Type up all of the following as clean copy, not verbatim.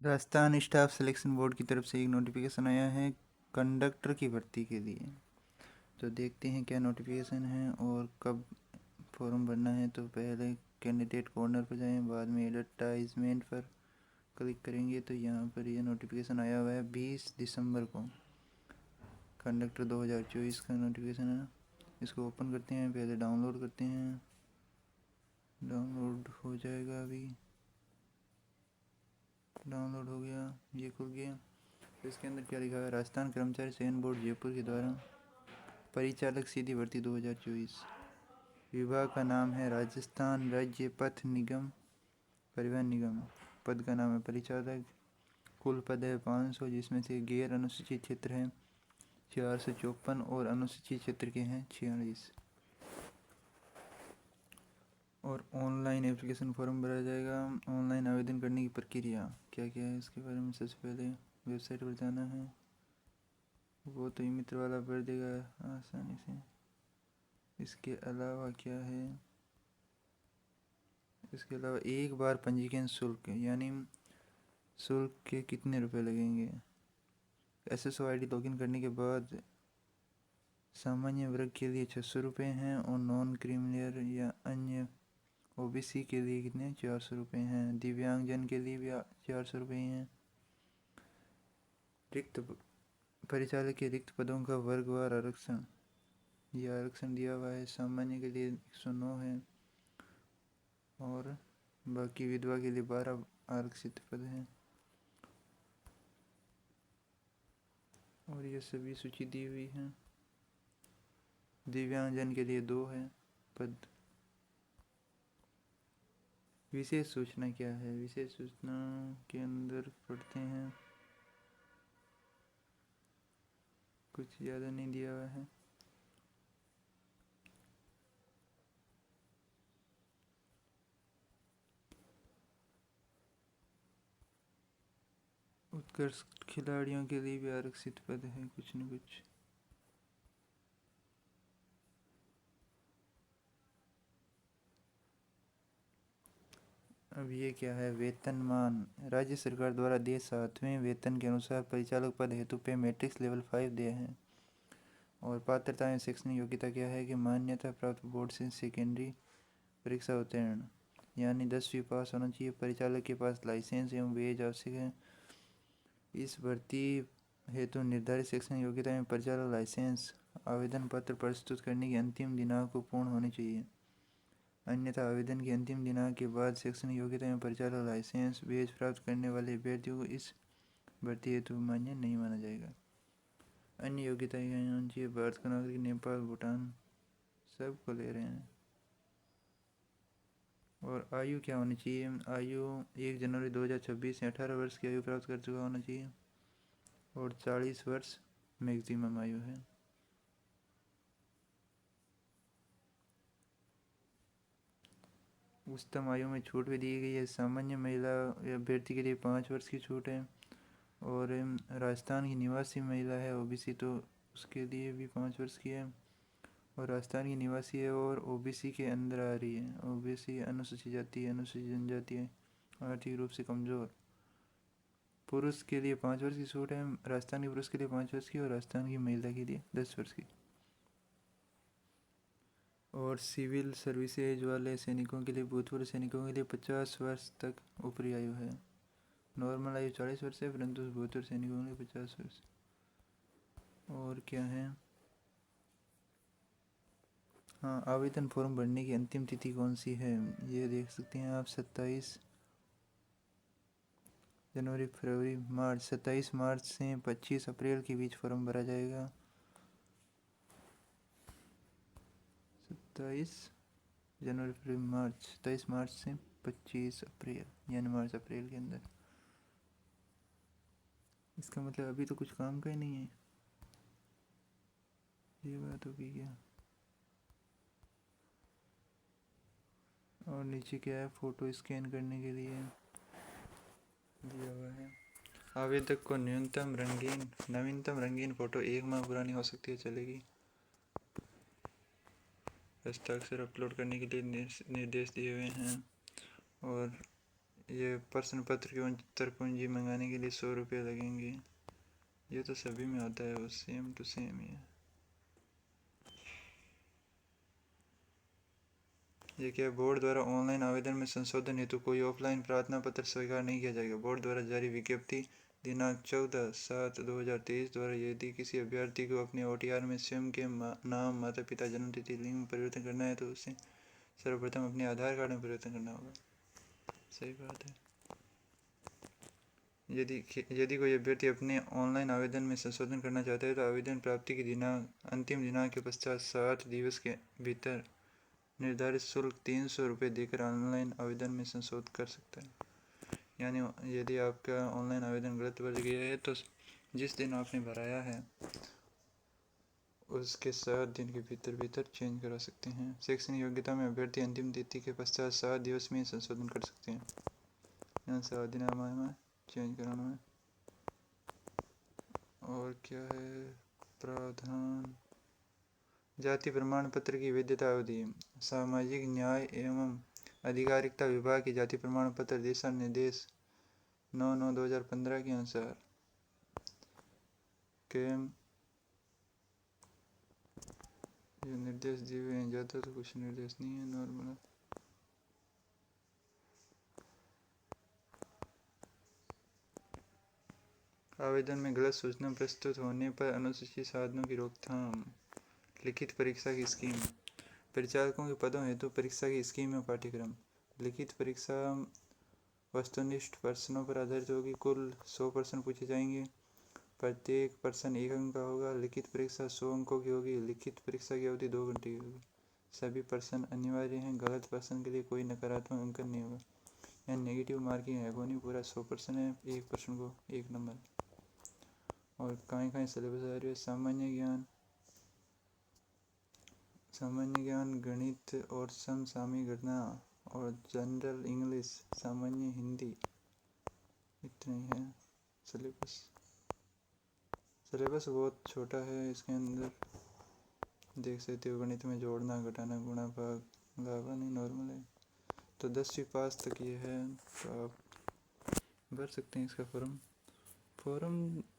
Rajasthan staff selection board की तरफ से एक नोटिफिकेशन आया है कंडक्टर की भर्ती के लिए। तो देखते हैं क्या नोटिफिकेशन है और कब फॉर्म भरना है। तो पहले कैंडिडेट कॉर्नर पर जाएं, बाद में एडवर्टाइजमेंट पर क्लिक करेंगे तो यहाँ पर ये नोटिफिकेशन आया हुआ है 20 दिसंबर को। कंडक्टर 2024 का नोटिफिकेशन है। इसको ओपन करते हैं, पहले डाउनलोड करते हैं। डाउनलोड हो जाएगा, अभी डाउनलोड हो गया, ये खुल गया। तो इसके अंदर क्या लिखा है, राजस्थान कर्मचारी चयन बोर्ड जयपुर के द्वारा परिचालक सीधी भर्ती 2024। विभाग का नाम है राजस्थान राज्य पथ निगम परिवहन निगम। पद का नाम है परिचालक। कुल पद है 500, जिसमें से गैर अनुसूचित क्षेत्र हैं 454 और अनुसूचित क्षेत्र के हैं 46। और ऑनलाइन एप्लीकेशन फॉर्म भरा जाएगा। ऑनलाइन आवेदन करने की प्रक्रिया क्या क्या है इसके बारे में सबसे पहले वेबसाइट पर जाना है। वो तो ई मित्र वाला भर देगा आसानी से। इसके अलावा क्या है, इसके अलावा एक बार पंजीकरण शुल्क, यानी शुल्क के कितने रुपए लगेंगे। SSO ID लॉगिन करने के बाद सामान्य वर्ग के लिए 600 रुपये हैं और नॉन क्रीमिलियर या अन्य OBC के लिए कितने 400 रुपये हैं। दिव्यांगजन के लिए भी 400 रुपये हैं। रिक्त परिचालक के रिक्त पदों का वर्गवार आरक्षण, ये आरक्षण दिया हुआ है। सामान्य के लिए 109 है और बाकी विधवा के लिए 12 आरक्षित पद हैं। और ये सभी सूची दी हुई है। दिव्यांगजन के लिए 2 है पद। विशेष सूचना क्या है, विशेष सूचना के अंदर पढ़ते हैं, कुछ ज़्यादा नहीं दिया हुआ है। उत्कर्ष खिलाड़ियों के लिए भी आरक्षित पद है कुछ न कुछ। अब ये क्या है, वेतनमान। राज्य सरकार द्वारा दिए 7वें वेतन के अनुसार परिचालक पद हेतु पे मैट्रिक्स लेवल 5 दिए हैं। और पात्रताएं शैक्षणिक योग्यता क्या है कि मान्यता प्राप्त बोर्ड से सेकेंडरी परीक्षा उत्तीर्ण, यानी 10वीं पास होना चाहिए। परिचालक के पास लाइसेंस एवं वेज आवश्यक है। इस भर्ती हेतु निर्धारित शैक्षणिक योग्यता में परिचालक लाइसेंस आवेदन पत्र प्रस्तुत करने की अंतिम दिनांक को पूर्ण होनी चाहिए। अन्यथा आवेदन की अंतिम दिनांक के बाद शैक्षणिक योग्यता में परिचालक लाइसेंस वेज प्राप्त करने वाले अभ्यर्थियों को इस भर्ती हेतु मान्य नहीं माना जाएगा। अन्य योग्यताएं होनी चाहिए, भारत का नागरिक, नेपाल, भूटान, सब को ले रहे हैं। और आयु क्या होनी चाहिए, आयु 1 जनवरी 2026 से 18 वर्ष की आयु प्राप्त कर चुका होना चाहिए और 40 वर्ष मैक्सिमम आयु है। उच्चतम आयु में छूट भी दी गई है। सामान्य महिला अभ्यर्थी के लिए 5 वर्ष की छूट है और राजस्थान की निवासी महिला है OBC तो उसके लिए भी 5 वर्ष की है। और राजस्थान की निवासी है और OBC के अंदर आ रही है। OBC अनुसूचित जाति, अनुसूचित जनजाति है, आर्थिक रूप से कमज़ोर। पुरुष के लिए 5 वर्ष की छूट है। राजस्थान के पुरुष के लिए 5 वर्ष की और राजस्थान की महिला के लिए 10 वर्ष की। और सिविल सर्विसेज वाले सैनिकों के लिए, भूतपूर्व सैनिकों के लिए 50 वर्ष तक ऊपरी आयु है। नॉर्मल आयु 40 वर्ष है, परंतु भूतपूर्व सैनिकों के लिए 50 वर्ष। और क्या है, हाँ, आवेदन फॉर्म भरने की अंतिम तिथि कौन सी है ये देख सकते हैं आप। 27 जनवरी, फरवरी, मार्च। 27 मार्च से 25 अप्रैल के बीच फॉर्म भरा जाएगा। 27 जनवरी, फरवरी, मार्च। 27 मार्च से 25 अप्रैल, यानी मार्च अप्रैल के अंदर। इसका मतलब अभी तो कुछ काम का ही नहीं है, ये बात होगी क्या। और नीचे क्या है, फ़ोटो स्कैन करने के लिए दिया हुआ है। आवेदक को नवीनतम रंगीन फ़ोटो 1 माह पुरानी हो सकती है, चलेगी। हस्ताक्षर अपलोड करने के लिए निर्देश दिए हुए हैं। और ये प्रश्न पत्र की उत्तर कुंजी मंगाने के लिए 100 रुपये लगेंगे। ये तो सभी में आता है, वो सेम टू सेम ही है। ये क्या, बोर्ड द्वारा ऑनलाइन आवेदन में संशोधन हेतु कोई ऑफलाइन प्रार्थना पत्र स्वीकार नहीं किया जाएगा। बोर्ड द्वारा जारी विज्ञप्ति दिनांक 14/7/2023 द्वारा यदि किसी अभ्यर्थी को अपने OTR में स्वयं के नाम, माता पिता, जन्मतिथि, लिंग में परिवर्तन करना है तो उसे सर्वप्रथम अपने आधार कार्ड में परिवर्तन करना होगा। सही बात है। यदि कोई अभ्यर्थी अपने ऑनलाइन आवेदन में संशोधन करना चाहता है तो आवेदन प्राप्ति की अंतिम दिनांक के पश्चात 7 दिवस के भीतर निर्धारित शुल्क 300 रुपये देकर ऑनलाइन आवेदन में संशोधन कर सकता है। यानी यदि आपका ऑनलाइन आवेदन गलत भर गया है तो जिस दिन आपने भराया है उसके 7 दिन के भीतर चेंज करा सकते हैं। शैक्षणिक योग्यता में अभ्यर्थी अंतिम तिथि के पश्चात 7 दिवस में संशोधन कर सकते हैं। यहाँ 7 दिन में चेंज कराना है। और क्या है प्रावधान, जाति प्रमाण पत्र की वैधता अवधि। सामाजिक न्याय एवं अधिकारिता विभाग की जाति प्रमाण पत्र दिशा निर्देश 9/9/2015 के अनुसार केम ये निर्देश दिए हुए हैं। ज़्यादा तो कुछ निर्देश नहीं है, नॉर्मल है। आवेदन में गलत सूचना प्रस्तुत होने पर अनुसूचित साधनों की रोकथाम। लिखित परीक्षा की स्कीम। परिचालकों के पदों हेतु परीक्षा की स्कीम में पाठ्यक्रम। लिखित परीक्षा वस्तुनिष्ठ प्रश्नों पर आधारित होगी। कुल 100 प्रश्न पूछे जाएंगे। प्रत्येक प्रश्न 1 अंक का होगा। लिखित परीक्षा 100 अंकों की होगी। लिखित परीक्षा की अवधि 2 घंटे की होगी। सभी प्रश्न अनिवार्य हैं। गलत प्रश्न के लिए कोई नकारात्मक अंकन नहीं होगा। यहाँ नेगेटिव मार्किंग है कोई नहीं। पूरा 100 प्रश्न है, एक प्रश्न को 1 नंबर। और कहाँ सिलेबस आ रही है। सामान्य ज्ञान, गणित और समसामयिक घटना और जनरल इंग्लिश, सामान्य हिंदी, इतना ही है सिलेबस। बहुत छोटा है। इसके अंदर देख सकते हो गणित में जोड़ना, घटाना, गुणा, भाग, लावा नहीं, नॉर्मल है। तो 10वीं पास तक ये है, तो आप भर सकते हैं इसका फॉर्म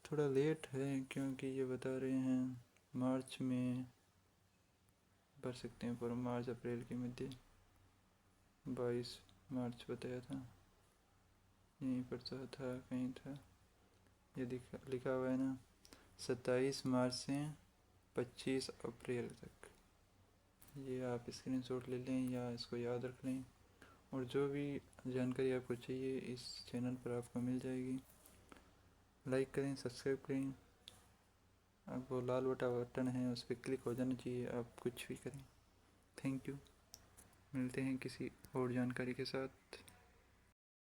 थोड़ा लेट है क्योंकि ये बता रहे हैं मार्च में भर सकते हैं फॉर्म। मार्च अप्रैल के मध्य 22 मार्च बताया था, यहीं पर तो था, कहीं था ये लिखा हुआ है ना, 27 मार्च से 25 अप्रैल तक। ये आप स्क्रीनशॉट ले लें या इसको याद रख लें। और जो भी जानकारी आपको चाहिए इस चैनल पर आपको मिल जाएगी। लाइक करें, सब्सक्राइब करें। अब वो लाल बटन है उस पर क्लिक हो जाना चाहिए। आप कुछ भी करें। Thank you. मिलते हैं किसी और जानकारी के साथ।